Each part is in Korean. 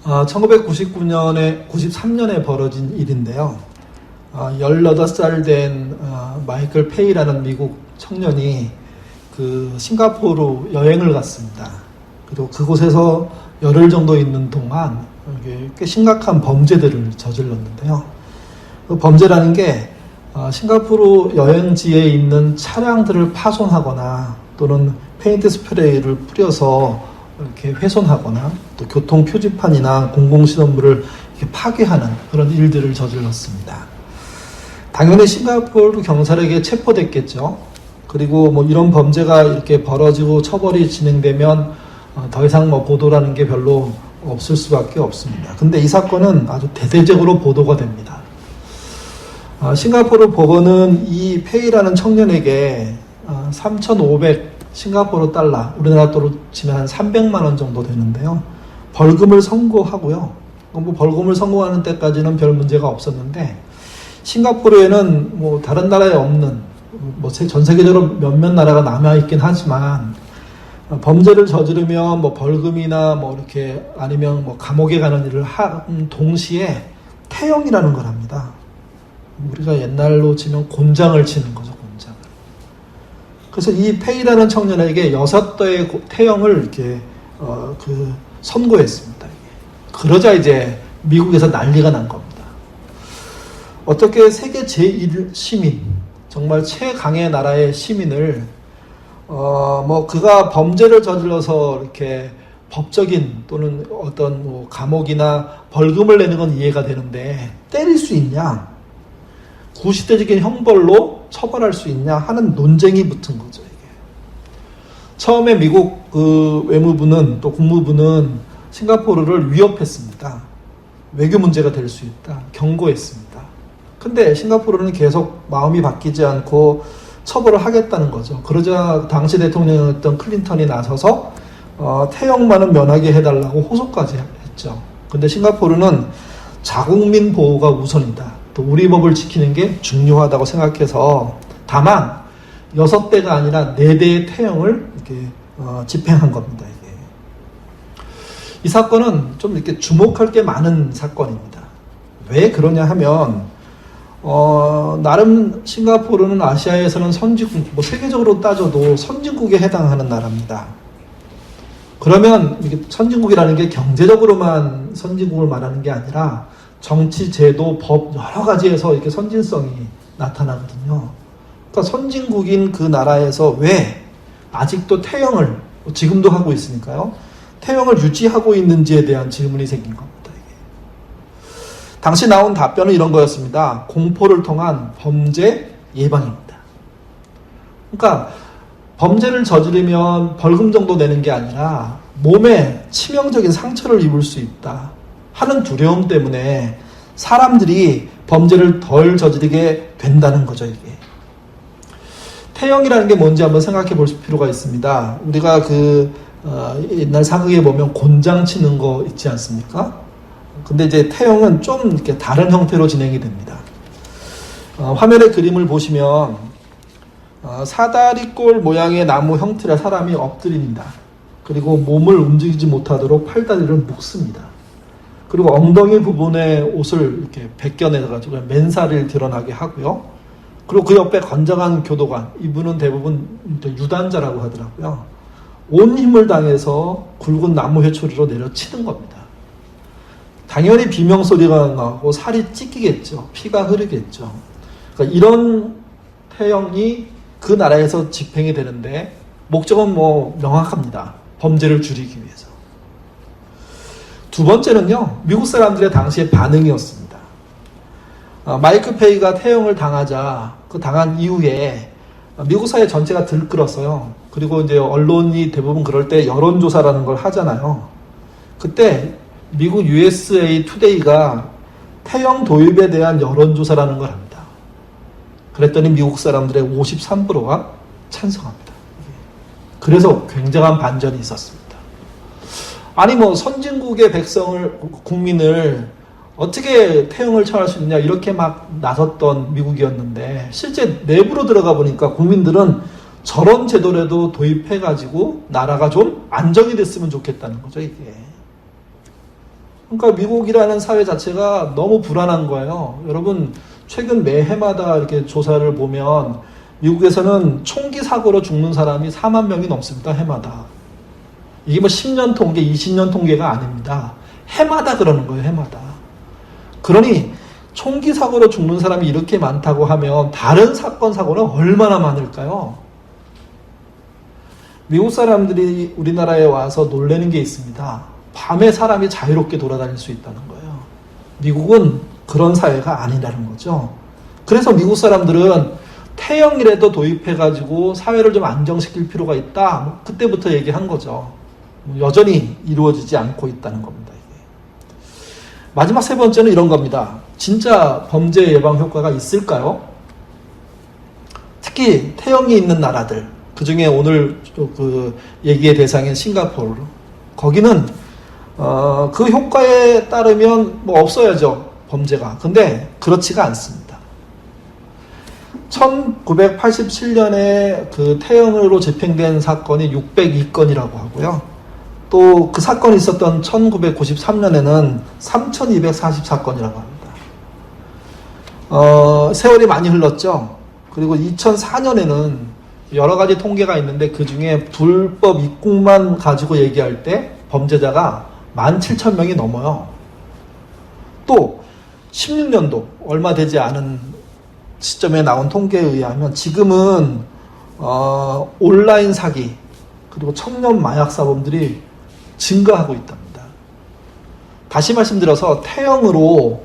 93년에 벌어진 일인데요. 18살 된 마이클 페이라는 미국 청년이 그 싱가포르 여행을 갔습니다. 그리고 그곳에서 열흘 정도 있는 동안 꽤 심각한 범죄들을 저질렀는데요. 그 범죄라는 게 싱가포르 여행지에 있는 차량들을 파손하거나 또는 페인트 스프레이를 뿌려서 이렇게 훼손하거나 또 교통 표지판이나 공공시설물을 이렇게 파괴하는 그런 일들을 저질렀습니다. 당연히 싱가포르 경찰에게 체포됐겠죠. 그리고 뭐 이런 범죄가 이렇게 벌어지고 처벌이 진행되면 더 이상 뭐 보도라는 게 별로 없을 수밖에 없습니다. 근데 이 사건은 아주 대대적으로 보도가 됩니다. 싱가포르 법원은 이 페이라는 청년에게 3,500 싱가포르 달러, 우리나라 돈으로 치면 한 300만 원 정도 되는데요. 벌금을 선고하고요. 뭐 벌금을 선고하는 때까지는 별 문제가 없었는데 싱가포르에는 뭐 다른 나라에 없는 뭐 전 세계적으로 몇몇 나라가 남아 있긴 하지만 범죄를 저지르면 뭐 벌금이나 뭐 이렇게 아니면 뭐 감옥에 가는 일을 한 동시에 태형이라는 걸 합니다. 우리가 옛날로 치면 곤장을 치는 거죠, 곤장. 그래서 이 페이라는 청년에게 6대의 태형을 이렇게 선고했습니다. 그러자 이제 미국에서 난리가 난 겁니다. 어떻게 세계 제1 시민, 정말 최강의 나라의 시민을 그가 범죄를 저질러서 이렇게 법적인 또는 어떤 뭐 감옥이나 벌금을 내는 건 이해가 되는데 때릴 수 있냐? 구시대적인 형벌로 처벌할 수 있냐 하는 논쟁이 붙은 거죠, 이게. 처음에 미국 외무부는 또 국무부는 싱가포르를 위협했습니다. 외교 문제가 될 수 있다. 경고했습니다. 근데 싱가포르는 계속 마음이 바뀌지 않고 처벌을 하겠다는 거죠. 그러자 당시 대통령이었던 클린턴이 나서서 태형만은 면하게 해달라고 호소까지 했죠. 근데 싱가포르는 자국민 보호가 우선이다. 또 우리 법을 지키는 게 중요하다고 생각해서 다만 6대가 아니라 4대의 태형을 이렇게 집행한 겁니다. 이게. 이 사건은 좀 이렇게 주목할 게 많은 사건입니다. 왜 그러냐 하면 나름 싱가포르는 아시아에서는 선진국, 뭐 세계적으로 따져도 선진국에 해당하는 나라입니다. 그러면 이게 선진국이라는 게 경제적으로만 선진국을 말하는 게 아니라 정치, 제도, 법 여러 가지에서 이렇게 선진성이 나타나거든요. 그러니까 선진국인 그 나라에서 왜 아직도 태형을 지금도 하고 있으니까요. 태형을 유지하고 있는지에 대한 질문이 생긴 겁니다. 당시 나온 답변은 이런 거였습니다. 공포를 통한 범죄 예방입니다. 그러니까 범죄를 저지르면 벌금 정도 내는 게 아니라 몸에 치명적인 상처를 입을 수 있다 하는 두려움 때문에 사람들이 범죄를 덜 저지르게 된다는 거죠, 이게. 태형이라는 게 뭔지 한번 생각해 볼 필요가 있습니다. 우리가 옛날 사극에 보면 곤장 치는 거 있지 않습니까? 근데 이제 태형은 좀 이렇게 다른 형태로 진행이 됩니다. 화면의 그림을 보시면 사다리꼴 모양의 나무 형태의 사람이 엎드립니다. 그리고 몸을 움직이지 못하도록 팔다리를 묶습니다. 그리고 엉덩이 부분에 옷을 이렇게 벗겨내가지고 맨살을 드러나게 하고요. 그리고 그 옆에 건장한 교도관, 이분은 대부분 유단자라고 하더라고요. 온 힘을 당해서 굵은 나무 회초리로 내려치는 겁니다. 당연히 비명소리가 나고 살이 찢기겠죠. 피가 흐르겠죠. 그러니까 이런 태형이 그 나라에서 집행이 되는데 목적은 뭐 명확합니다. 범죄를 줄이기 위해서. 두 번째는요. 미국 사람들의 당시의 반응이었습니다. 마이클 페이가 태형을 당하자 그 당한 이후에 미국 사회 전체가 들끓었어요. 그리고 이제 언론이 대부분 그럴 때 여론조사라는 걸 하잖아요. 그때 미국 USA 투데이가 태형 도입에 대한 여론조사라는 걸 합니다. 그랬더니 미국 사람들의 53%가 찬성합니다. 그래서 굉장한 반전이 있었습니다. 아니 뭐 선진국의 국민을 어떻게 태형을 처할 수 있느냐 이렇게 막 나섰던 미국이었는데 실제 내부로 들어가 보니까 국민들은 저런 제도라도 도입해가지고 나라가 좀 안정이 됐으면 좋겠다는 거죠, 이게. 그러니까 미국이라는 사회 자체가 너무 불안한 거예요. 여러분, 최근 매 해마다 이렇게 조사를 보면 미국에서는 총기 사고로 죽는 사람이 4만 명이 넘습니다. 해마다. 이게 뭐 10년 통계, 20년 통계가 아닙니다. 해마다 그러는 거예요. 해마다. 그러니 총기 사고로 죽는 사람이 이렇게 많다고 하면 다른 사건, 사고는 얼마나 많을까요? 미국 사람들이 우리나라에 와서 놀라는 게 있습니다. 밤에 사람이 자유롭게 돌아다닐 수 있다는 거예요. 미국은 그런 사회가 아니라는 거죠. 그래서 미국 사람들은 태형이라도 도입해가지고 사회를 좀 안정시킬 필요가 있다. 그때부터 얘기한 거죠. 여전히 이루어지지 않고 있다는 겁니다. 이게. 마지막 세 번째는 이런 겁니다. 진짜 범죄 예방 효과가 있을까요? 특히 태형이 있는 나라들, 그 중에 오늘 그 얘기의 대상인 싱가포르, 거기는 그 효과에 따르면 뭐 없어야죠, 범죄가. 근데 그렇지가 않습니다. 1987년에 그 태형으로 집행된 사건이 602건이라고 하고요. 또 그 사건이 있었던 1993년에는 3244건이라고 합니다. 세월이 많이 흘렀죠. 그리고 2004년에는 여러 가지 통계가 있는데 그 중에 불법 입국만 가지고 얘기할 때 범죄자가 17,000명이 넘어요. 또 16년도 얼마 되지 않은 시점에 나온 통계에 의하면 지금은 온라인 사기 그리고 청년 마약 사범들이 증가하고 있답니다. 다시 말씀드려서 태형으로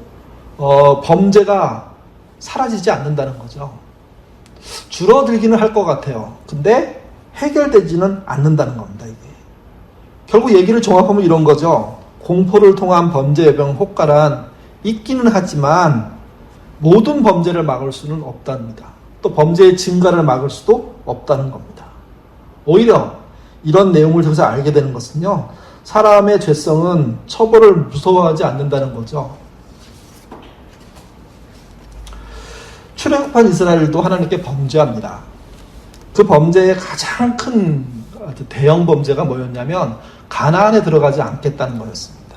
범죄가 사라지지 않는다는 거죠. 줄어들기는 할 것 같아요. 근데 해결되지는 않는다는 겁니다. 이게. 결국 얘기를 종합하면 이런 거죠. 공포를 통한 범죄 예방 효과란 있기는 하지만 모든 범죄를 막을 수는 없답니다. 또 범죄의 증가를 막을 수도 없다는 겁니다. 오히려 이런 내용을 통해서 알게 되는 것은요, 사람의 죄성은 처벌을 무서워하지 않는다는 거죠. 출애굽한 이스라엘도 하나님께 범죄합니다. 그 범죄의 가장 큰 대형 범죄가 뭐였냐면 가나안에 들어가지 않겠다는 거였습니다.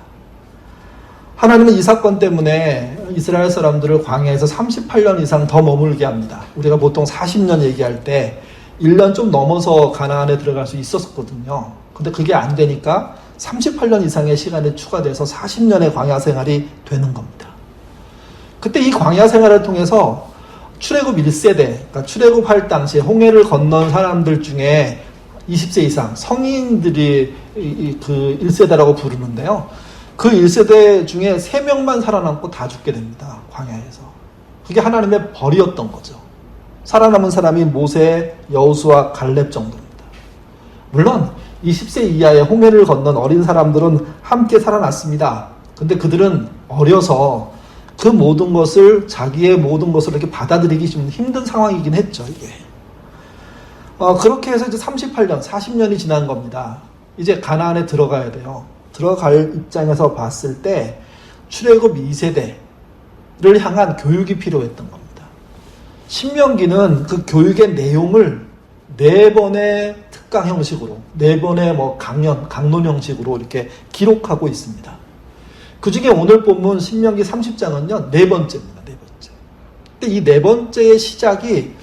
하나님은 이 사건 때문에 이스라엘 사람들을 광야에서 38년 이상 더 머물게 합니다. 우리가 보통 40년 얘기할 때 1년 좀 넘어서 가나안에 들어갈 수 있었거든요. 근데 그게 안 되니까 38년 이상의 시간이 추가돼서 40년의 광야 생활이 되는 겁니다. 그때 이 광야 생활을 통해서 출애굽 1세대, 그러니까 출애굽할 당시에 홍해를 건넌 사람들 중에 20세 이상 성인들이 그 1세대라고 부르는데요. 그 1세대 중에 3명만 살아남고 다 죽게 됩니다. 광야에서. 그게 하나님의 벌이었던 거죠. 살아남은 사람이 모세, 여호수아, 갈렙 정도입니다. 물론 20세 이하의 홍해를 건넌 어린 사람들은 함께 살아났습니다. 근데 그들은 어려서 그 모든 것을, 자기의 모든 것을 이렇게 받아들이기 좀 힘든 상황이긴 했죠, 이게. 그렇게 해서 이제 38년, 40년이 지난 겁니다. 이제 가나안에 들어가야 돼요. 들어갈 입장에서 봤을 때 출애굽 2세대를 향한 교육이 필요했던 겁니다. 신명기는 그 교육의 내용을 4번의 특강 형식으로, 4번의 뭐 강론 형식으로 이렇게 기록하고 있습니다. 그 중에 오늘 본문 신명기 30장은요, 4번째입니다. 4번째. 근데 이 4번째의 시작이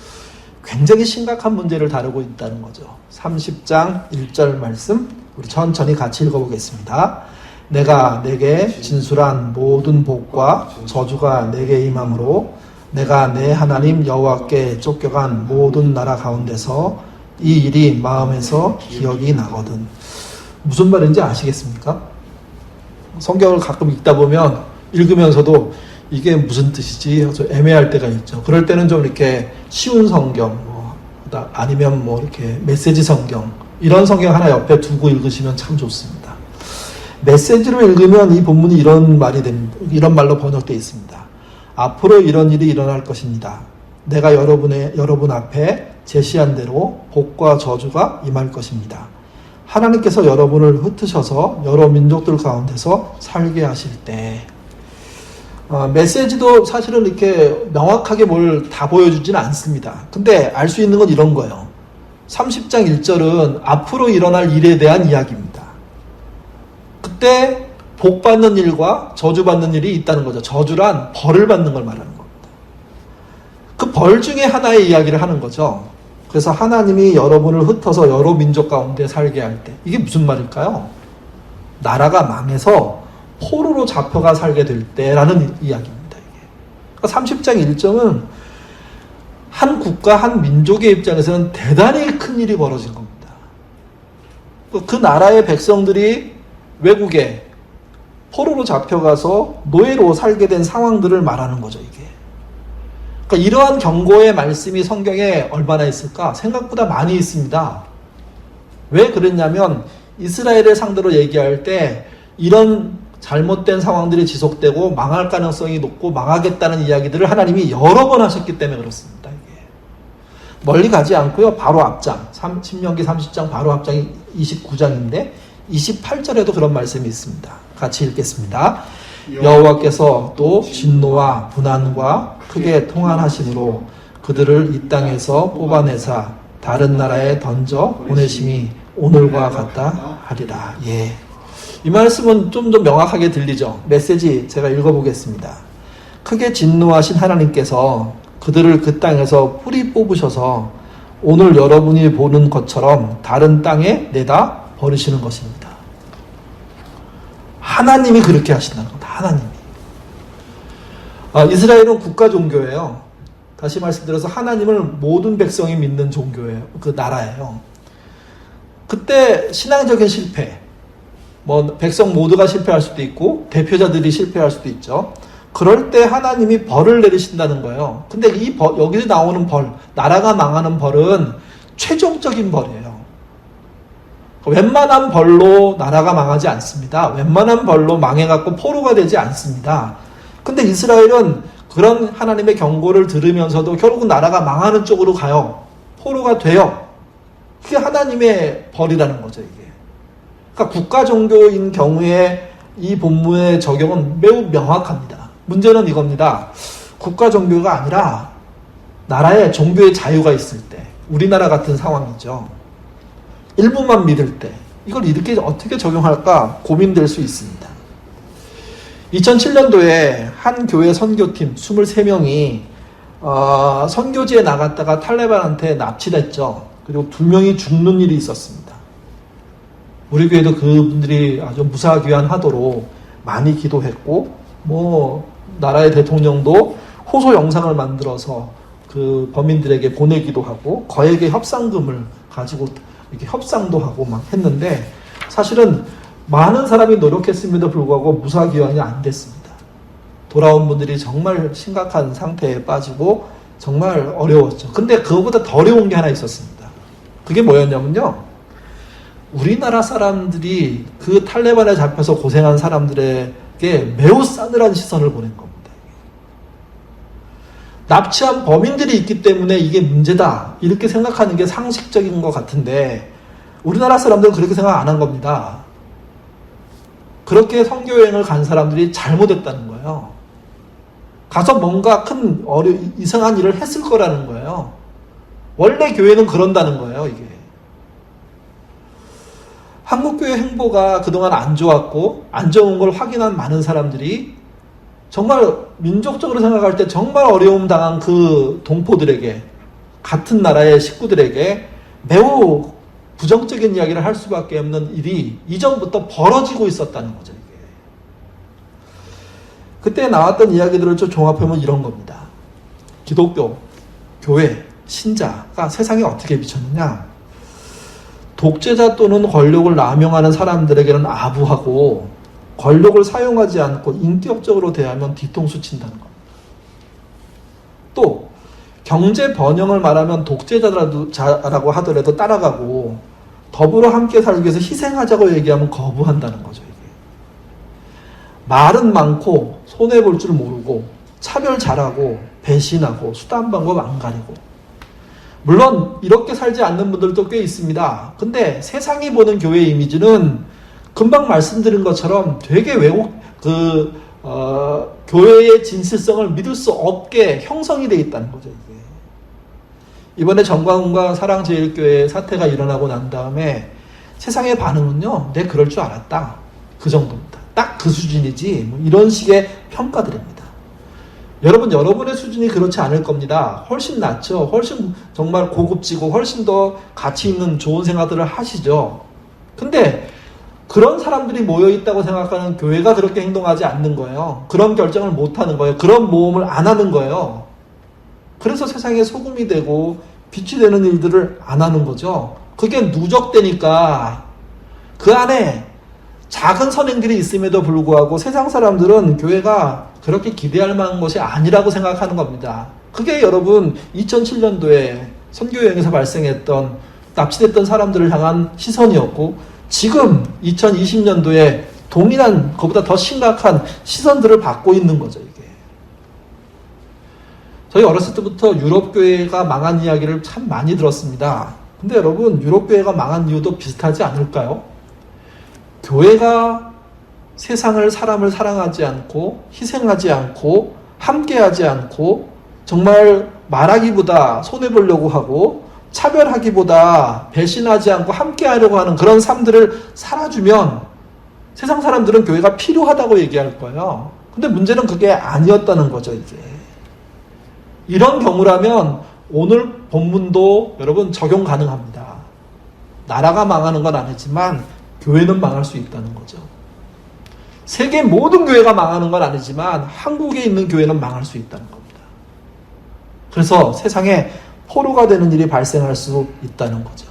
굉장히 심각한 문제를 다루고 있다는 거죠. 30장 1절 말씀, 우리 천천히 같이 읽어보겠습니다. 내가 내게 진술한 모든 복과 저주가 내게 임함으로 내가 내 하나님 여호와께 쫓겨간 모든 나라 가운데서 이 일이 마음에서 기억이 나거든. 무슨 말인지 아시겠습니까? 성경을 가끔 읽다 보면 읽으면서도 이게 무슨 뜻이지? 좀 애매할 때가 있죠. 그럴 때는 좀 이렇게 쉬운 성경, 아니면 뭐 이렇게 메시지 성경, 이런 성경 하나 옆에 두고 읽으시면 참 좋습니다. 메시지로 읽으면 이 본문이 이런 말이 됩니다. 이런 말로 번역되어 있습니다. 앞으로 이런 일이 일어날 것입니다. 내가 여러분 앞에 제시한 대로 복과 저주가 임할 것입니다. 하나님께서 여러분을 흩으셔서 여러 민족들 가운데서 살게 하실 때, 메시지도 사실은 이렇게 명확하게 뭘 다 보여주지는 않습니다. 근데 알 수 있는 건 이런 거예요. 30장 1절은 앞으로 일어날 일에 대한 이야기입니다. 그때 복 받는 일과 저주 받는 일이 있다는 거죠. 저주란 벌을 받는 걸 말하는 겁니다. 그 벌 중에 하나의 이야기를 하는 거죠. 그래서 하나님이 여러분을 흩어서 여러 민족 가운데 살게 할 때, 이게 무슨 말일까요? 나라가 망해서 포로로 잡혀가 살게 될 때라는 이야기입니다. 이게. 그러니까 30장 1절은 한 국가, 한 민족의 입장에서는 대단히 큰 일이 벌어진 겁니다. 그 나라의 백성들이 외국에 포로로 잡혀가서 노예로 살게 된 상황들을 말하는 거죠, 이게. 그러니까 이러한 경고의 말씀이 성경에 얼마나 있을까? 생각보다 많이 있습니다. 왜 그랬냐면 이스라엘을 상대로 얘기할 때 이런 잘못된 상황들이 지속되고 망할 가능성이 높고 망하겠다는 이야기들을 하나님이 여러 번 하셨기 때문에 그렇습니다. 이게. 멀리 가지 않고요. 바로 앞장, 신명기 30장 바로 앞장이 29장인데 28절에도 그런 말씀이 있습니다. 같이 읽겠습니다. 여호와께서 또 진노와 분한과 크게 통한하심으로 그들을 이 땅에서 뽑아내사 다른 나라에 던져 보내심이 오늘과 같다 하리라. 예. 이 말씀은 좀 더 명확하게 들리죠. 메시지 제가 읽어보겠습니다. 크게 진노하신 하나님께서 그들을 그 땅에서 뿌리 뽑으셔서 오늘 여러분이 보는 것처럼 다른 땅에 내다 버리시는 것입니다. 하나님이 그렇게 하신다는 겁니다. 하나님이. 이스라엘은 국가 종교예요. 다시 말씀드려서 하나님을 모든 백성이 믿는 종교예요. 그 나라예요. 그때 신앙적인 실패, 백성 모두가 실패할 수도 있고 대표자들이 실패할 수도 있죠. 그럴 때 하나님이 벌을 내리신다는 거예요. 근데 여기서 나오는 벌, 나라가 망하는 벌은 최종적인 벌이에요. 웬만한 벌로 나라가 망하지 않습니다. 웬만한 벌로 망해갖고 포로가 되지 않습니다. 근데 이스라엘은 그런 하나님의 경고를 들으면서도 결국 나라가 망하는 쪽으로 가요. 포로가 돼요. 그게 하나님의 벌이라는 거죠, 이게. 그러니까 국가 종교인 경우에 이 본문의 적용은 매우 명확합니다. 문제는 이겁니다. 국가 종교가 아니라 나라에 종교의 자유가 있을 때, 우리나라 같은 상황이죠. 일부만 믿을 때 이걸 이렇게 어떻게 적용할까 고민될 수 있습니다. 2007년도에 한 교회 선교팀 23명이 선교지에 나갔다가 탈레반한테 납치됐죠. 그리고 2명이 죽는 일이 있었습니다. 우리 교회도 그분들이 아주 무사귀환하도록 많이 기도했고, 나라의 대통령도 호소 영상을 만들어서 그 범인들에게 보내기도 하고, 거액의 협상금을 가지고 이렇게 협상도 하고 막 했는데, 사실은 많은 사람이 노력했음에도 불구하고 무사귀환이 안 됐습니다. 돌아온 분들이 정말 심각한 상태에 빠지고 정말 어려웠죠. 근데 그거보다 더 어려운 게 하나 있었습니다. 그게 뭐였냐면요. 우리나라 사람들이 그 탈레반에 잡혀서 고생한 사람들에게 매우 싸늘한 시선을 보낸 겁니다. 납치한 범인들이 있기 때문에 이게 문제다, 이렇게 생각하는 게 상식적인 것 같은데 우리나라 사람들은 그렇게 생각 안 한 겁니다. 그렇게 선교여행을 간 사람들이 잘못했다는 거예요. 가서 뭔가 큰 이상한 일을 했을 거라는 거예요. 원래 교회는 그런다는 거예요, 이게. 한국교회 행보가 그동안 안 좋았고 안 좋은 걸 확인한 많은 사람들이 정말 민족적으로 생각할 때 정말 어려움 당한 그 동포들에게, 같은 나라의 식구들에게 매우 부정적인 이야기를 할 수밖에 없는 일이 이전부터 벌어지고 있었다는 거죠. 이게. 그때 나왔던 이야기들을 좀 종합해보면 이런 겁니다. 기독교, 교회, 신자가 세상에 어떻게 비쳤느냐. 독재자 또는 권력을 남용하는 사람들에게는 아부하고 권력을 사용하지 않고 인격적으로 대하면 뒤통수 친다는 겁니다. 또 경제 번영을 말하면 독재자라고 하더라도 따라가고 더불어 함께 살기 위해서 희생하자고 얘기하면 거부한다는 거죠. 이게. 말은 많고 손해볼 줄 모르고 차별 잘하고 배신하고 수단 방법 안 가리고. 물론 이렇게 살지 않는 분들도 꽤 있습니다. 근데 세상이 보는 교회 이미지는 금방 말씀드린 것처럼 되게 교회의 진실성을 믿을 수 없게 형성이 되어 있다는 거죠. 이게. 이번에 정광훈과 사랑제일교회 사태가 일어나고 난 다음에 세상의 반응은요, 내 그럴 줄 알았다. 그 정도입니다. 딱 그 수준이지 뭐 이런 식의 평가들입니다. 여러분의 수준이 그렇지 않을 겁니다. 훨씬 낫죠. 훨씬 정말 고급지고 훨씬 더 가치 있는 좋은 생각들을 하시죠. 근데 그런 사람들이 모여있다고 생각하는 교회가 그렇게 행동하지 않는 거예요. 그런 결정을 못하는 거예요. 그런 모험을 안 하는 거예요. 그래서 세상에 소금이 되고 빛이 되는 일들을 안 하는 거죠. 그게 누적되니까 그 안에 작은 선행들이 있음에도 불구하고 세상 사람들은 교회가 그렇게 기대할 만한 것이 아니라고 생각하는 겁니다. 그게 여러분 2007년도에 선교여행에서 발생했던 납치됐던 사람들을 향한 시선이었고 지금 2020년도에 동일한 그보다 더 심각한 시선들을 받고 있는 거죠. 이게 저희 어렸을 때부터 유럽 교회가 망한 이야기를 참 많이 들었습니다. 근데 여러분 유럽 교회가 망한 이유도 비슷하지 않을까요? 교회가 세상을 사람을 사랑하지 않고 희생하지 않고 함께하지 않고 정말 말하기보다 손해보려고 하고 차별하기보다 배신하지 않고 함께하려고 하는 그런 삶들을 살아주면 세상 사람들은 교회가 필요하다고 얘기할 거예요. 근데 문제는 그게 아니었다는 거죠. 이게 이런 경우라면 오늘 본문도 여러분 적용 가능합니다. 나라가 망하는 건 아니지만 교회는 망할 수 있다는 거죠. 세계 모든 교회가 망하는 건 아니지만 한국에 있는 교회는 망할 수 있다는 겁니다. 그래서 세상에 포로가 되는 일이 발생할 수 있다는 거죠.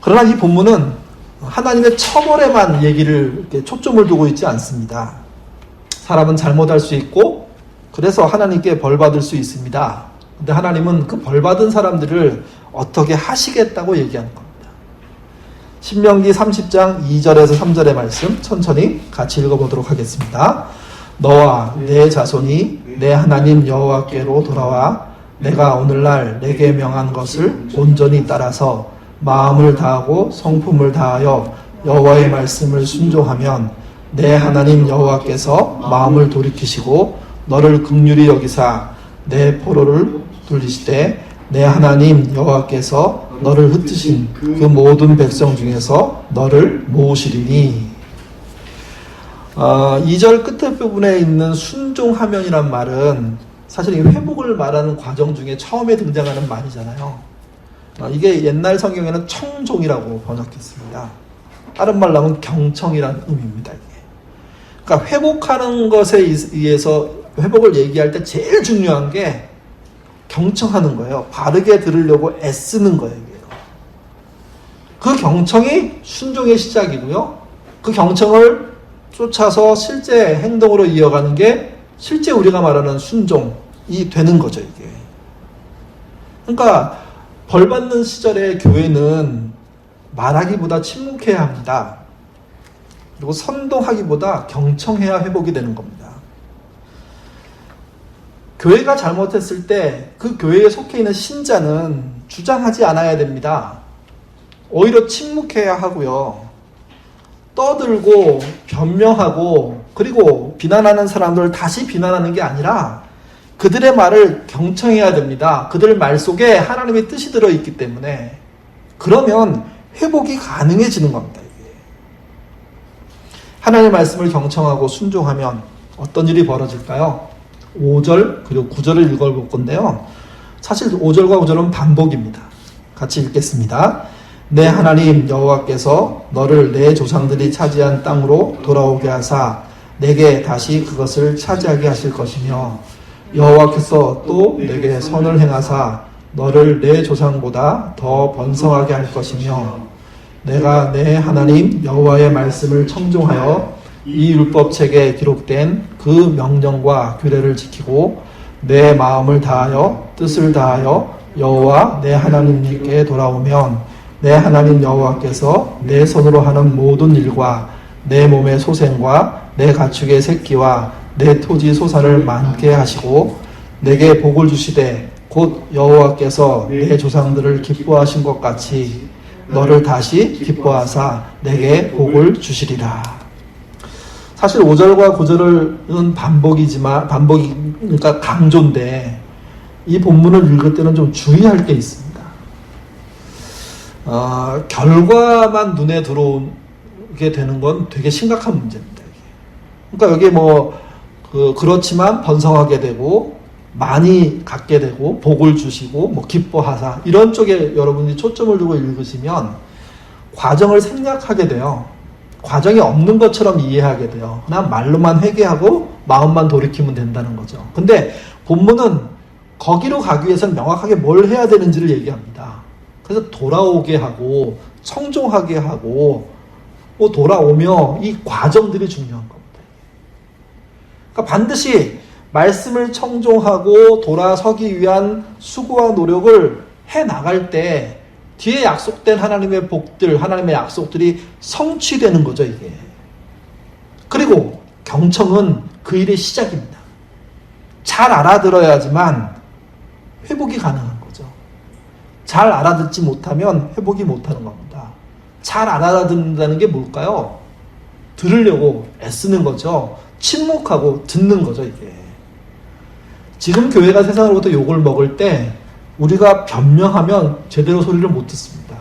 그러나 이 본문은 하나님의 처벌에만 얘기를 이렇게 초점을 두고 있지 않습니다. 사람은 잘못할 수 있고 그래서 하나님께 벌 받을 수 있습니다. 근데 하나님은 그 벌 받은 사람들을 어떻게 하시겠다고 얘기하는 겁니다. 신명기 30장 2절에서 3절의 말씀 천천히 같이 읽어보도록 하겠습니다. 너와 내 자손이 내 하나님 여호와께로 돌아와 내가 오늘날 내게 명한 것을 온전히 따라서 마음을 다하고 성품을 다하여 여호와의 말씀을 순종하면 내 하나님 여호와께서 마음을 돌이키시고 너를 긍휼히 여기사 내 포로를 돌리시되 내 하나님 여호와께서 너를 흩으신 그 모든 백성 중에서 너를 모으시리니. 2절 끝에 부분에 있는 순종하면이란 말은 사실 이 회복을 말하는 과정 중에 처음에 등장하는 말이잖아요. 이게 옛날 성경에는 청종이라고 번역했습니다. 다른 말로 하면 경청이라는 의미입니다. 이게. 그러니까 회복하는 것에 의해서 회복을 얘기할 때 제일 중요한 게 경청하는 거예요. 바르게 들으려고 애쓰는 거예요. 그 경청이 순종의 시작이고요. 그 경청을 쫓아서 실제 행동으로 이어가는 게 실제 우리가 말하는 순종이 되는 거죠. 이게. 그러니까 벌받는 시절의 교회는 말하기보다 침묵해야 합니다. 그리고 선동하기보다 경청해야 회복이 되는 겁니다. 교회가 잘못했을 때 그 교회에 속해 있는 신자는 주장하지 않아야 됩니다. 오히려 침묵해야 하고요. 떠들고 변명하고 그리고 비난하는 사람들을 다시 비난하는 게 아니라 그들의 말을 경청해야 됩니다. 그들 말 속에 하나님의 뜻이 들어있기 때문에 그러면 회복이 가능해지는 겁니다. 이게. 하나님의 말씀을 경청하고 순종하면 어떤 일이 벌어질까요? 5절 그리고 9절을 읽어볼 건데요. 사실 5절과 9절은 반복입니다. 같이 읽겠습니다. 내 하나님 여호와께서 너를 내 조상들이 차지한 땅으로 돌아오게 하사 내게 다시 그것을 차지하게 하실 것이며 여호와께서 또 내게 선을 행하사 너를 내 조상보다 더 번성하게 할 것이며 내가 내 하나님 여호와의 말씀을 청종하여 이 율법책에 기록된 그 명령과 규례를 지키고 내 마음을 다하여 뜻을 다하여 여호와 내 하나님께 돌아오면 내 하나님 여호와께서 내 손으로 하는 모든 일과 내 몸의 소생과 내 가축의 새끼와 내 토지 소산을 많게 하시고 내게 복을 주시되 곧 여호와께서 내 조상들을 기뻐하신 것 같이 너를 다시 기뻐하사 내게 복을 주시리라. 사실 5절과 9절은 반복이니까 강조인데 이 본문을 읽을 때는 좀 주의할 게 있습니다. 결과만 눈에 들어오는 이게 되는 건 되게 심각한 문제입니다. 그러니까 여기 그렇지만 번성하게 되고 많이 갖게 되고 복을 주시고 기뻐하사 이런 쪽에 여러분이 초점을 두고 읽으시면 과정을 생략하게 돼요. 과정이 없는 것처럼 이해하게 돼요. 그냥 말로만 회개하고 마음만 돌이키면 된다는 거죠. 근데 본문은 거기로 가기 위해서는 명확하게 뭘 해야 되는지를 얘기합니다. 그래서 돌아오게 하고 청종하게 하고 돌아오며 이 과정들이 중요한 겁니다. 그러니까 반드시 말씀을 청종하고 돌아서기 위한 수고와 노력을 해나갈 때 뒤에 약속된 하나님의 복들, 하나님의 약속들이 성취되는 거죠, 이게. 그리고 경청은 그 일의 시작입니다. 잘 알아들어야지만 회복이 가능한 거죠. 잘 알아듣지 못하면 회복이 못하는 겁니다. 잘 알아듣는다는 게 뭘까요? 들으려고 애쓰는 거죠. 침묵하고 듣는 거죠, 이게. 지금 교회가 세상으로부터 욕을 먹을 때 우리가 변명하면 제대로 소리를 못 듣습니다.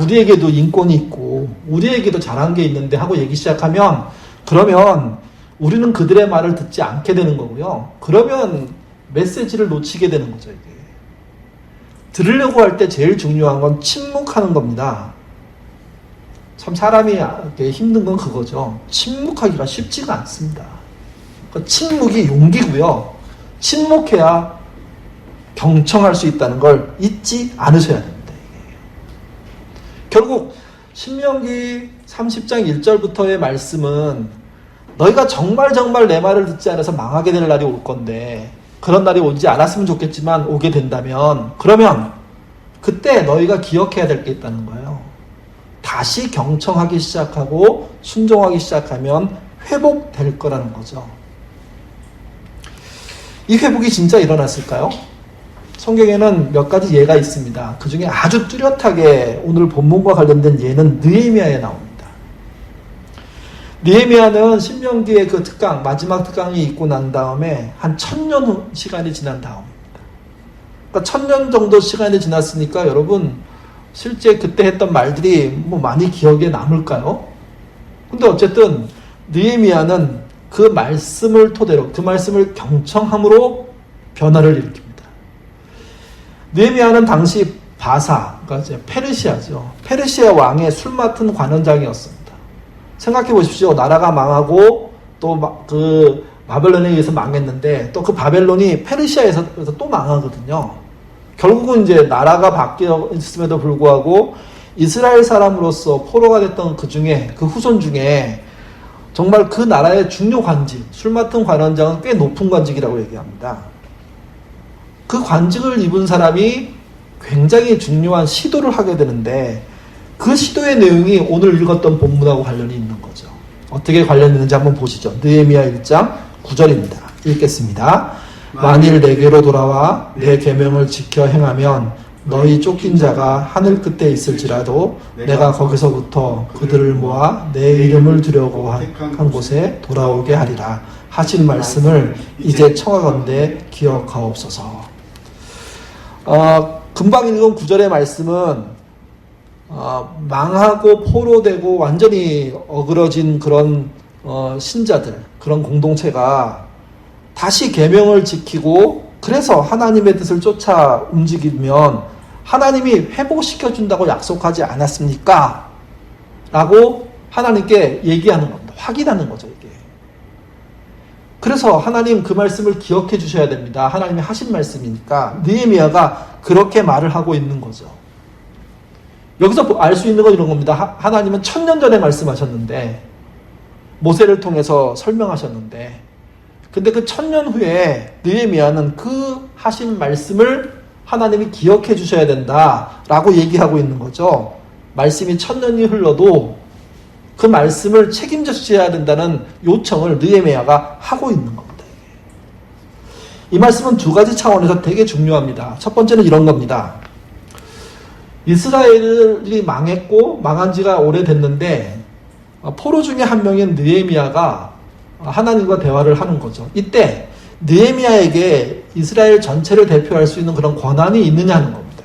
우리에게도 인권이 있고 우리에게도 잘한 게 있는데 하고 얘기 시작하면 그러면 우리는 그들의 말을 듣지 않게 되는 거고요. 그러면 메시지를 놓치게 되는 거죠, 이게. 들으려고 할 때 제일 중요한 건 침묵하는 겁니다. 참 사람이 힘든 건 그거죠. 침묵하기가 쉽지가 않습니다. 그러니까 침묵이 용기고요. 침묵해야 경청할 수 있다는 걸 잊지 않으셔야 됩니다. 이게. 결국 신명기 30장 1절부터의 말씀은 너희가 정말 내 말을 듣지 않아서 망하게 될 날이 올 건데 그런 날이 오지 않았으면 좋겠지만 오게 된다면 그러면 그때 너희가 기억해야 될 게 있다는 거예요. 다시 경청하기 시작하고 순종하기 시작하면 회복될 거라는 거죠. 이 회복이 진짜 일어났을까요? 성경에는 몇 가지 예가 있습니다. 그 중에 아주 뚜렷하게 오늘 본문과 관련된 예는 느헤미야에 나옵니다. 느헤미야는 신명기의 그 특강, 마지막 특강이 있고 난 다음에 한 1000년 시간이 지난 다음입니다. 그러니까 1000년 정도 시간이 지났으니까 여러분 실제 그때 했던 말들이 많이 기억에 남을까요? 근데 어쨌든 느헤미야는 그 말씀을 토대로 그 말씀을 경청함으로 변화를 일으킵니다. 느헤미야는 당시 바사, 그러니까 이제 페르시아죠. 페르시아 왕의 술 맡은 관원장이었습니다. 생각해 보십시오. 나라가 망하고 또 그 바벨론에 의해서 망했는데 또 그 바벨론이 페르시아에서 또 망하거든요. 결국은 이제 나라가 바뀌어 있음에도 불구하고 이스라엘 사람으로서 포로가 됐던 그 중에 그 후손 중에 정말 그 나라의 중요 관직, 술 맡은 관원장은 꽤 높은 관직이라고 얘기합니다. 그 관직을 입은 사람이 굉장히 중요한 시도를 하게 되는데 그 시도의 내용이 오늘 읽었던 본문하고 관련이 있는 거죠. 어떻게 관련이 있는지 한번 보시죠. 느헤미야 1장 9절입니다. 읽겠습니다. 만일 내게로 돌아와 내 계명을 지켜 행하면 너희 쫓긴 자가 하늘 끝에 있을지라도 내가 거기서부터 그들을 모아 내 이름을 두려고 한 곳에 돌아오게 하리라 하신 말씀을 이제 청하건대 기억하옵소서. 금방 읽은 9절의 말씀은 망하고 포로되고 완전히 어그러진 그런 신자들, 그런 공동체가 다시 계명을 지키고 그래서 하나님의 뜻을 쫓아 움직이면 하나님이 회복시켜준다고 약속하지 않았습니까? 라고 하나님께 얘기하는 겁니다. 확인하는 거죠, 이게. 그래서 하나님 그 말씀을 기억해 주셔야 됩니다. 하나님이 하신 말씀이니까 느헤미야가 그렇게 말을 하고 있는 거죠. 여기서 알 수 있는 건 이런 겁니다. 하나님은 1000년 전에 말씀하셨는데 모세를 통해서 설명하셨는데 근데 그 1000년 후에 느헤미야는 그 하신 말씀을 하나님이 기억해 주셔야 된다라고 얘기하고 있는 거죠. 말씀이 1000년이 흘러도 그 말씀을 책임져 주셔야 된다는 요청을 느헤미야가 하고 있는 겁니다. 이 말씀은 두 가지 차원에서 되게 중요합니다. 첫 번째는 이런 겁니다. 이스라엘이 망했고 망한 지가 오래됐는데 포로 중에 한 명인 느헤미야가 하나님과 대화를 하는 거죠. 이때 느헤미야에게 이스라엘 전체를 대표할 수 있는 그런 권한이 있느냐 하는 겁니다.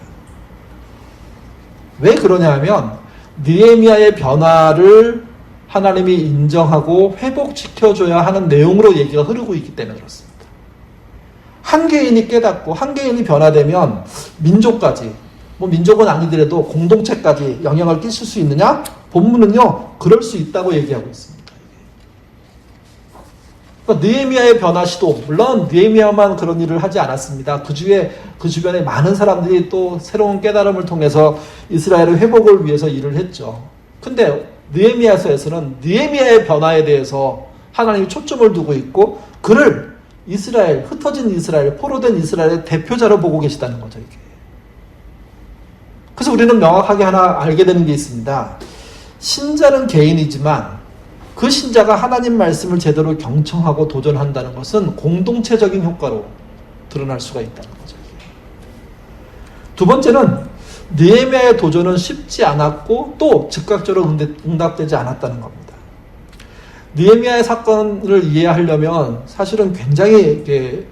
왜 그러냐 하면 느헤미야의 변화를 하나님이 인정하고 회복시켜줘야 하는 내용으로 얘기가 흐르고 있기 때문에 그렇습니다. 한 개인이 깨닫고 한 개인이 변화되면 민족까지, 민족은 아니더라도 공동체까지 영향을 끼칠 수 있느냐? 본문은요, 그럴 수 있다고 얘기하고 있습니다. 그러니까 느헤미야의 변화 시도, 물론 느헤미야만 그런 일을 하지 않았습니다. 그 주변에 많은 사람들이 또 새로운 깨달음을 통해서 이스라엘의 회복을 위해서 일을 했죠. 근데 느헤미야서에서는 느헤미야의 변화에 대해서 하나님이 초점을 두고 있고, 그를 이스라엘, 흩어진 이스라엘, 포로된 이스라엘의 대표자로 보고 계시다는 거죠, 이게. 그래서 우리는 명확하게 하나 알게 되는 게 있습니다. 신자는 개인이지만 그 신자가 하나님 말씀을 제대로 경청하고 도전한다는 것은 공동체적인 효과로 드러날 수가 있다는 거죠. 두 번째는 느헤미야의 도전은 쉽지 않았고 또 즉각적으로 응답되지 않았다는 겁니다. 느헤미야의 사건을 이해하려면 사실은 굉장히 이렇게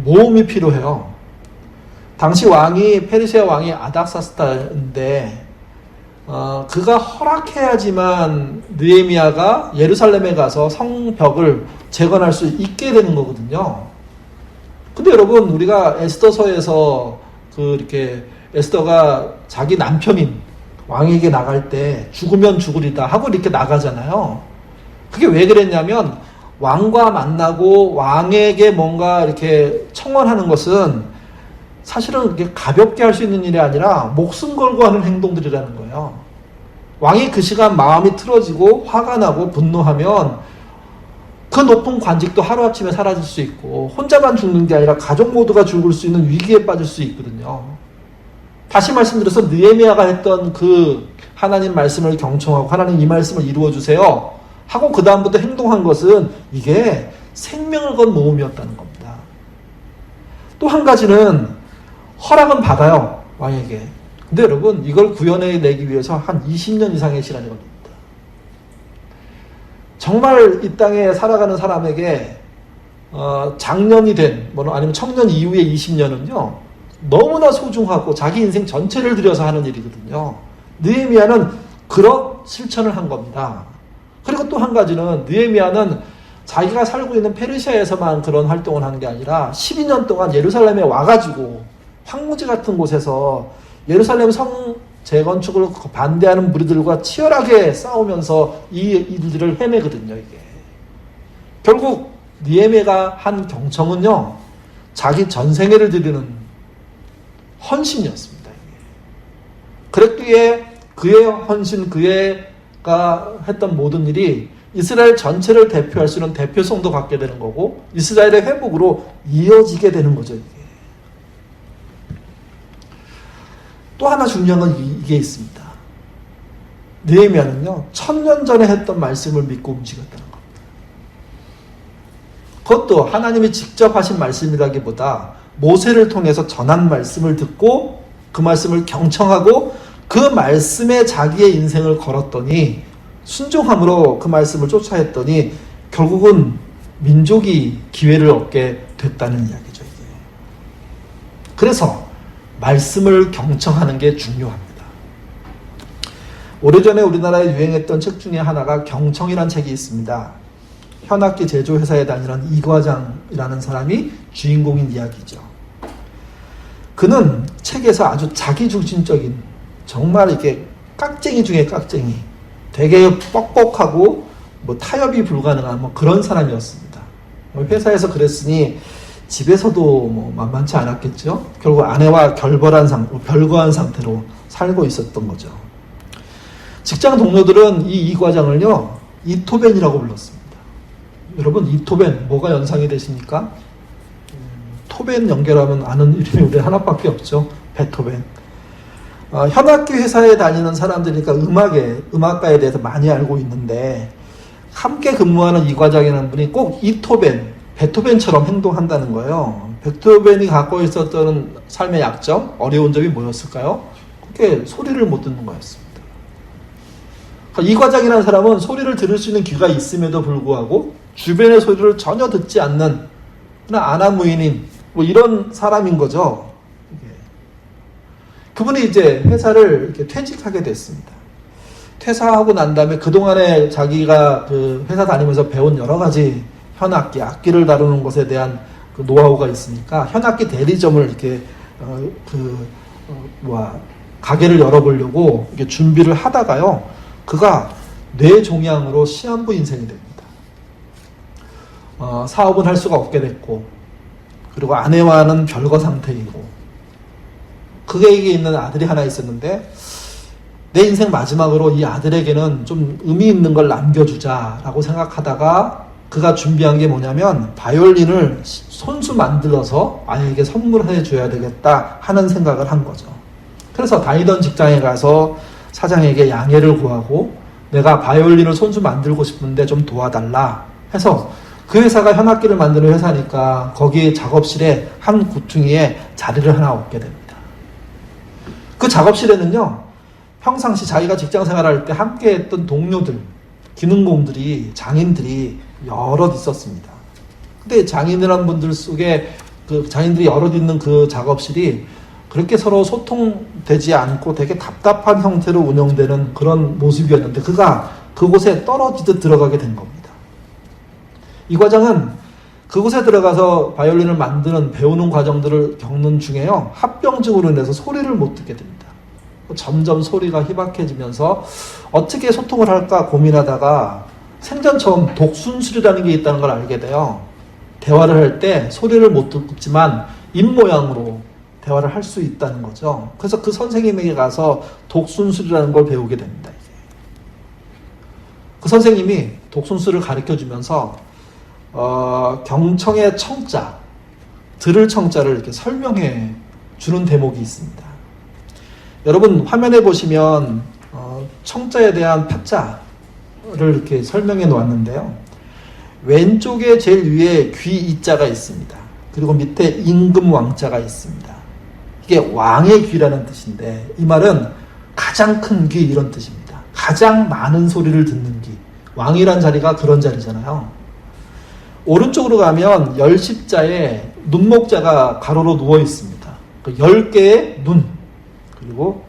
모험이 필요해요. 당시 페르시아 왕이 아닥사스다인데 그가 허락해야지만 느헤미야가 예루살렘에 가서 성벽을 재건할 수 있게 되는 거거든요. 근데 여러분, 우리가 에스더서에서 이렇게 에스더가 자기 남편인 왕에게 나갈 때 죽으면 죽으리다 하고 이렇게 나가잖아요. 그게 왜 그랬냐면, 왕과 만나고 왕에게 뭔가 이렇게 청원하는 것은 사실은 이렇게 가볍게 할 수 있는 일이 아니라 목숨 걸고 하는 행동들이라는 거예요. 왕이 그 시간 마음이 틀어지고 화가 나고 분노하면 그 높은 관직도 하루아침에 사라질 수 있고, 혼자만 죽는 게 아니라 가족 모두가 죽을 수 있는 위기에 빠질 수 있거든요. 다시 말씀드려서 느헤미야가 했던 그 하나님 말씀을 경청하고 하나님 이 말씀을 이루어 주세요 하고 그 다음부터 행동한 것은 이게 생명을 건 모험이었다는 겁니다. 또 한 가지는 허락은 받아요, 왕에게. 근데 여러분, 이걸 구현해내기 위해서 한 20년 이상의 시간이 걸립니다. 정말 이 땅에 살아가는 사람에게 장년이 된, 아니면 청년 이후의 20년은요 너무나 소중하고 자기 인생 전체를 들여서 하는 일이거든요. 느헤미야는 그런 실천을 한 겁니다. 그리고 또 한 가지는 느헤미야는 자기가 살고 있는 페르시아에서만 그런 활동을 하는 게 아니라 12년 동안 예루살렘에 와가지고 황무지 같은 곳에서 예루살렘 성 재건축을 반대하는 무리들과 치열하게 싸우면서 이 일들을 헤매거든요, 이게. 결국 느헤미야가 한 경청은요, 자기 전생애를 드리는 헌신이었습니다. 그랬기에 그의 헌신, 그가 했던 모든 일이 이스라엘 전체를 대표할 수 있는 대표성도 갖게 되는 거고, 이스라엘의 회복으로 이어지게 되는 거죠, 이게. 또 하나 중요한 건 이게 있습니다. 느헤미야는요, 1000년 전에 했던 말씀을 믿고 움직였다는 겁니다. 그것도 하나님이 직접 하신 말씀이라기보다 모세를 통해서 전한 말씀을 듣고 그 말씀을 경청하고 그 말씀에 자기의 인생을 걸었더니, 순종함으로 그 말씀을 쫓아 했더니 결국은 민족이 기회를 얻게 됐다는 이야기죠, 이게. 그래서 말씀을 경청하는 게 중요합니다. 오래전에 우리나라에 유행했던 책 중에 하나가 경청이라는 책이 있습니다. 현악기 제조회사에 다니는 이과장이라는 사람이 주인공인 이야기죠. 그는 책에서 아주 자기중심적인, 정말 이렇게 깍쟁이 중에 깍쟁이, 되게 뻑뻑하고 타협이 불가능한 그런 사람이었습니다. 회사에서 그랬으니 집에서도 만만치 않았겠죠. 결국 아내와 별거한 상태로 살고 있었던 거죠. 직장 동료들은 이 과장을요, 이토벤이라고 불렀습니다. 여러분, 이토벤 뭐가 연상이 되십니까? 토벤 연결하면 아는 이름이 우리 하나밖에 없죠. 베토벤. 현악기 회사에 다니는 사람들이니까 음악가에 대해서 많이 알고 있는데, 함께 근무하는 이 과장이라는 분이 꼭 이토벤, 베토벤처럼 행동한다는 거예요. 베토벤이 갖고 있었던 삶의 약점, 어려운 점이 뭐였을까요? 그게 소리를 못 듣는 거였습니다. 이 과장이라는 사람은 소리를 들을 수 있는 귀가 있음에도 불구하고 주변의 소리를 전혀 듣지 않는 아나무인인 이런 사람인 거죠. 그분이 이제 회사를 이렇게 퇴직하게 됐습니다. 퇴사하고 난 다음에 그동안에 자기가 그 회사 다니면서 배운 여러 가지 현악기, 악기를 다루는 것에 대한 그 노하우가 있으니까 현악기 대리점을 이렇게 가게를 열어보려고 이렇게 준비를 하다가요, 그가 뇌종양으로 시한부 인생이 됩니다. 사업은 할 수가 없게 됐고, 그리고 아내와는 별거 상태이고, 그에게 있는 아들이 하나 있었는데, 내 인생 마지막으로 이 아들에게는 좀 의미 있는 걸 남겨주자라고 생각하다가 그가 준비한 게 뭐냐면 바이올린을 손수 만들어서 아이에게 선물해 줘야 되겠다 하는 생각을 한 거죠. 그래서 다니던 직장에 가서 사장에게 양해를 구하고 내가 바이올린을 손수 만들고 싶은데 좀 도와달라 해서, 그 회사가 현악기를 만드는 회사니까 거기 작업실에 한 구퉁이에 자리를 하나 얻게 됩니다. 그 작업실에는요, 평상시 자기가 직장 생활할 때 함께 했던 동료들, 기능공들이, 장인들이 여럿 있었습니다. 근데 장인이라는 분들 속에 그 장인들이 여럿 있는 그 작업실이 그렇게 서로 소통되지 않고 되게 답답한 형태로 운영되는 그런 모습이었는데, 그가 그곳에 떨어지듯 들어가게 된 겁니다. 이 과정은 그곳에 들어가서 바이올린을 만드는, 배우는 과정들을 겪는 중에요, 합병증으로 인해서 소리를 못 듣게 됩니다. 점점 소리가 희박해지면서 어떻게 소통을 할까 고민하다가 생전 처음 독순술이라는 게 있다는 걸 알게 돼요. 대화를 할 때 소리를 못 듣지만 입모양으로 대화를 할 수 있다는 거죠. 그래서 그 선생님에게 가서 독순술이라는 걸 배우게 됩니다. 그 선생님이 독순술을 가르쳐 주면서 경청의 청자, 들을 청자를 이렇게 설명해 주는 대목이 있습니다. 여러분 화면에 보시면 청자에 대한 파자를 이렇게 설명해 놓았는데요. 왼쪽에 제일 위에 귀 이자가 있습니다. 그리고 밑에 임금 왕자가 있습니다. 이게 왕의 귀라는 뜻인데, 이 말은 가장 큰 귀 이런 뜻입니다. 가장 많은 소리를 듣는 귀. 왕이란 자리가 그런 자리잖아요. 오른쪽으로 가면 열십자에 눈목자가 가로로 누워 있습니다. 10개의 눈, 그리고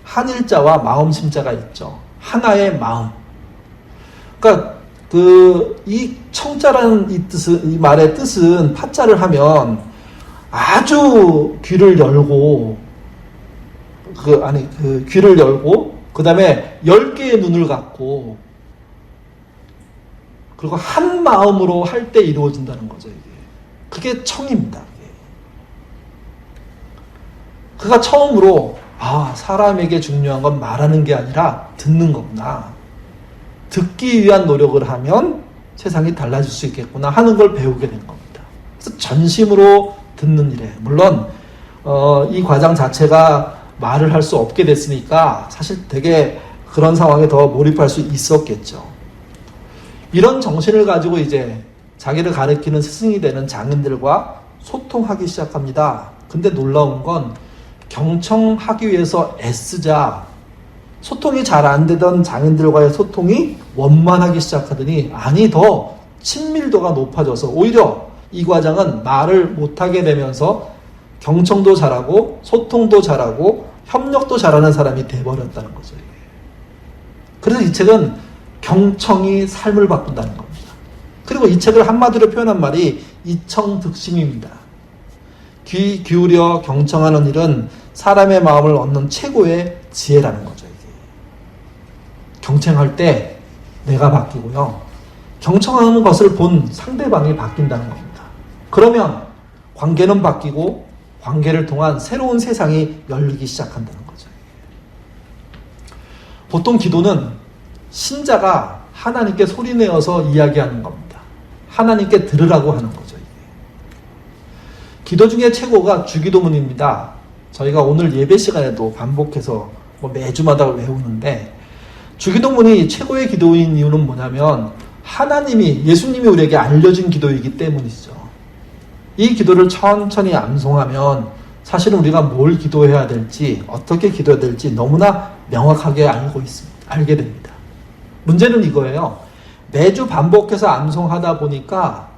한일자와 마음심자가 있죠. 하나의 마음. 그러니까 이 청자라는 이 말의 뜻은, 파자를 하면 아주 귀를 열고 귀를 열고 그 다음에 10개의 눈을 갖고 그리고 한 마음으로 할 때 이루어진다는 거죠. 이게. 그게 청입니다. 그가 처음으로 사람에게 중요한 건 말하는 게 아니라 듣는 거구나. 듣기 위한 노력을 하면 세상이 달라질 수 있겠구나 하는 걸 배우게 된 겁니다. 그래서 전심으로 듣는 일에, 물론 이 과정 자체가 말을 할 수 없게 됐으니까 사실 되게 그런 상황에 더 몰입할 수 있었겠죠. 이런 정신을 가지고 이제 자기를 가르치는 스승이 되는 장인들과 소통하기 시작합니다. 근데 놀라운 건 경청하기 위해서 애쓰자 소통이 잘 안 되던 장인들과의 소통이 원만하기 시작하더니, 아니 더 친밀도가 높아져서 오히려 이 과정은 말을 못하게 되면서 경청도 잘하고 소통도 잘하고 협력도 잘하는 사람이 돼버렸다는 거죠. 그래서 이 책은 경청이 삶을 바꾼다는 겁니다. 그리고 이 책을 한마디로 표현한 말이 이청득심입니다. 귀 기울여 경청하는 일은 사람의 마음을 얻는 최고의 지혜라는 거죠. 이게. 경청할 때 내가 바뀌고요, 경청하는 것을 본 상대방이 바뀐다는 겁니다. 그러면 관계는 바뀌고 관계를 통한 새로운 세상이 열리기 시작한다는 거죠. 보통 기도는 신자가 하나님께 소리내어서 이야기하는 겁니다. 하나님께 들으라고 하는 거죠. 기도 중에 최고가 주기도문입니다. 저희가 오늘 예배 시간에도 반복해서 매주마다 외우는데, 주기도문이 최고의 기도인 이유는 뭐냐면 예수님이 우리에게 알려준 기도이기 때문이죠. 이 기도를 천천히 암송하면 사실은 우리가 뭘 기도해야 될지, 어떻게 기도해야 될지 너무나 명확하게 알게 됩니다. 문제는 이거예요. 매주 반복해서 암송하다 보니까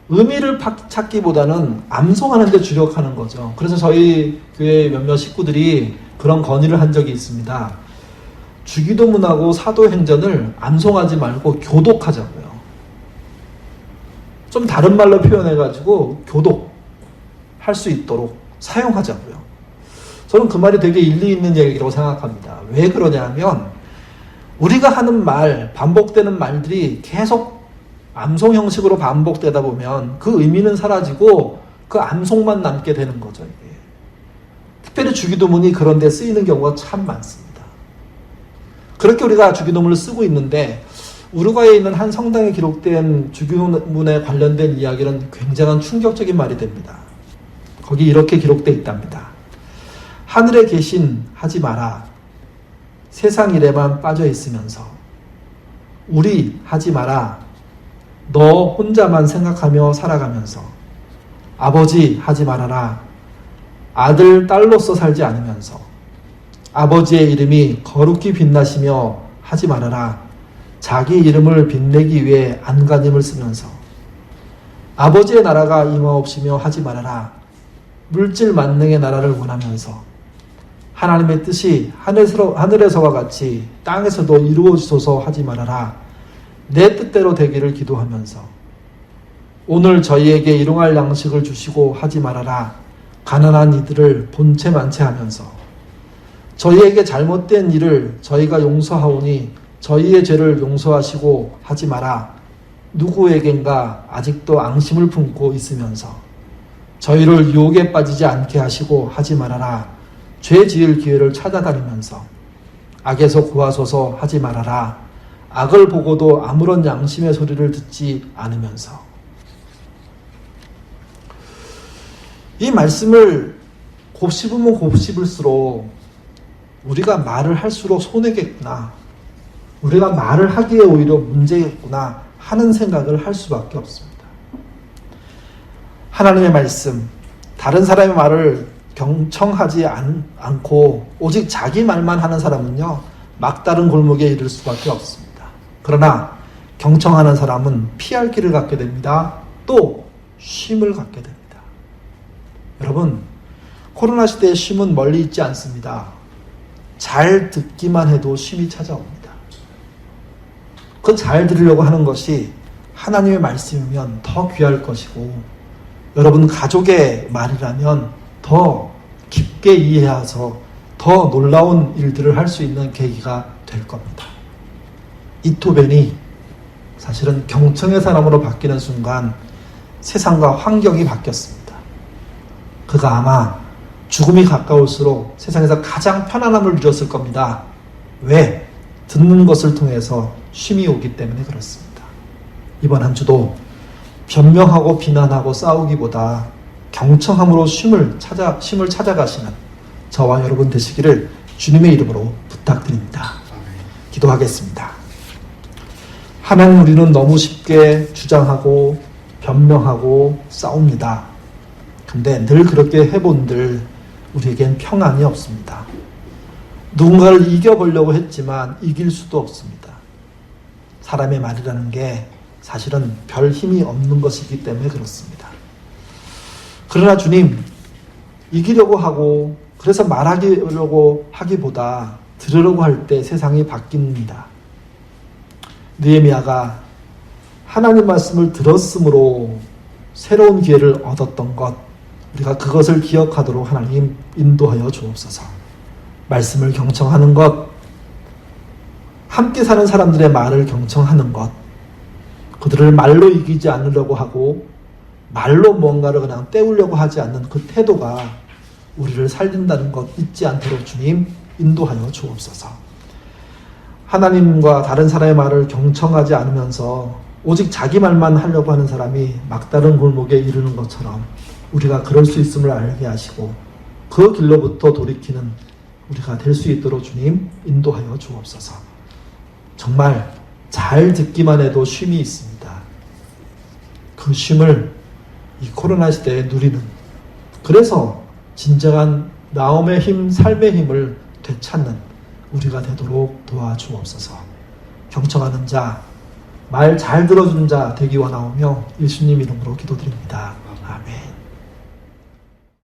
의미를 찾기보다는 암송하는 데 주력하는 거죠. 그래서 저희 교회 몇몇 식구들이 그런 건의를 한 적이 있습니다. 주기도문하고 사도행전을 암송하지 말고 교독하자고요. 좀 다른 말로 표현해가지고 교독할 수 있도록 사용하자고요. 저는 그 말이 되게 일리 있는 얘기라고 생각합니다. 왜 그러냐면 우리가 하는 말, 반복되는 말들이 계속 암송 형식으로 반복되다 보면 그 의미는 사라지고 그 암송만 남게 되는 거죠. 이게. 특별히 주기도문이 그런 데 쓰이는 경우가 참 많습니다. 그렇게 우리가 주기도문을 쓰고 있는데 우루과이에 있는 한 성당에 기록된 주기도문에 관련된 이야기는 굉장한 충격적인 말이 됩니다. 거기 이렇게 기록되어 있답니다. 하늘에 계신 하지 마라. 세상 일에만 빠져 있으면서 우리 하지 마라. 너 혼자만 생각하며 살아가면서 아버지 하지 말아라. 아들 딸로서 살지 않으면서 아버지의 이름이 거룩히 빛나시며 하지 말아라. 자기 이름을 빛내기 위해 안간힘을 쓰면서 아버지의 나라가 임하옵시며 하지 말아라. 물질 만능의 나라를 원하면서 하나님의 뜻이 하늘에서와 같이 땅에서도 이루어지소서 하지 말아라. 내 뜻대로 되기를 기도하면서 오늘 저희에게 일용할 양식을 주시고 하지 말아라. 가난한 이들을 본체 많체 하면서 저희에게 잘못된 일을 저희가 용서하오니 저희의 죄를 용서하시고 하지 마라. 누구에겐가 아직도 앙심을 품고 있으면서 저희를 유혹에 빠지지 않게 하시고 하지 말아라. 죄 지을 기회를 찾아다니면서 악에서 구하소서 하지 말아라. 악을 보고도 아무런 양심의 소리를 듣지 않으면서. 이 말씀을 곱씹으면 곱씹을수록 우리가 말을 할수록 손해겠구나, 우리가 말을 하기에 오히려 문제겠구나 하는 생각을 할 수밖에 없습니다. 하나님의 말씀, 다른 사람의 말을 경청하지 않고 오직 자기 말만 하는 사람은요, 막다른 골목에 이를 수밖에 없습니다. 그러나 경청하는 사람은 피할 길을 갖게 됩니다. 또 쉼을 갖게 됩니다. 여러분, 코로나 시대의 쉼은 멀리 있지 않습니다. 잘 듣기만 해도 쉼이 찾아옵니다. 그 잘 들으려고 하는 것이 하나님의 말씀이면 더 귀할 것이고, 여러분 가족의 말이라면 더 깊게 이해해서 더 놀라운 일들을 할 수 있는 계기가 될 겁니다. 이토벤이 사실은 경청의 사람으로 바뀌는 순간 세상과 환경이 바뀌었습니다. 그가 아마 죽음이 가까울수록 세상에서 가장 편안함을 누렸을 겁니다. 왜? 듣는 것을 통해서 쉼이 오기 때문에 그렇습니다. 이번 한 주도 변명하고 비난하고 싸우기보다 경청함으로 쉼을 찾아가시는 저와 여러분 되시기를 주님의 이름으로 부탁드립니다. 기도하겠습니다. 하나님, 우리는 너무 쉽게 주장하고 변명하고 싸웁니다. 근데 늘 그렇게 해본들 우리에겐 평안이 없습니다. 누군가를 이겨보려고 했지만 이길 수도 없습니다. 사람의 말이라는 게 사실은 별 힘이 없는 것이기 때문에 그렇습니다. 그러나 주님, 이기려고 하고 그래서 말하려고 하기보다 들으려고 할 때 세상이 바뀝니다. 느헤미야가 하나님 말씀을 들었으므로 새로운 기회를 얻었던 것, 우리가 그것을 기억하도록 하나님 인도하여 주옵소서. 말씀을 경청하는 것, 함께 사는 사람들의 말을 경청하는 것, 그들을 말로 이기지 않으려고 하고 말로 뭔가를 그냥 때우려고 하지 않는 그 태도가 우리를 살린다는 것 잊지 않도록 주님 인도하여 주옵소서. 하나님과 다른 사람의 말을 경청하지 않으면서 오직 자기 말만 하려고 하는 사람이 막다른 골목에 이르는 것처럼 우리가 그럴 수 있음을 알게 하시고 그 길로부터 돌이키는 우리가 될 수 있도록 주님 인도하여 주옵소서. 정말 잘 듣기만 해도 쉼이 있습니다. 그 쉼을 이 코로나 시대에 누리는, 그래서 진정한 나음의 힘, 삶의 힘을 되찾는 우리가 되도록 도와주옵소서. 경청하는 자, 말 잘 들어주는 자 되기 원하오며 예수님 이름으로 기도드립니다. 아멘.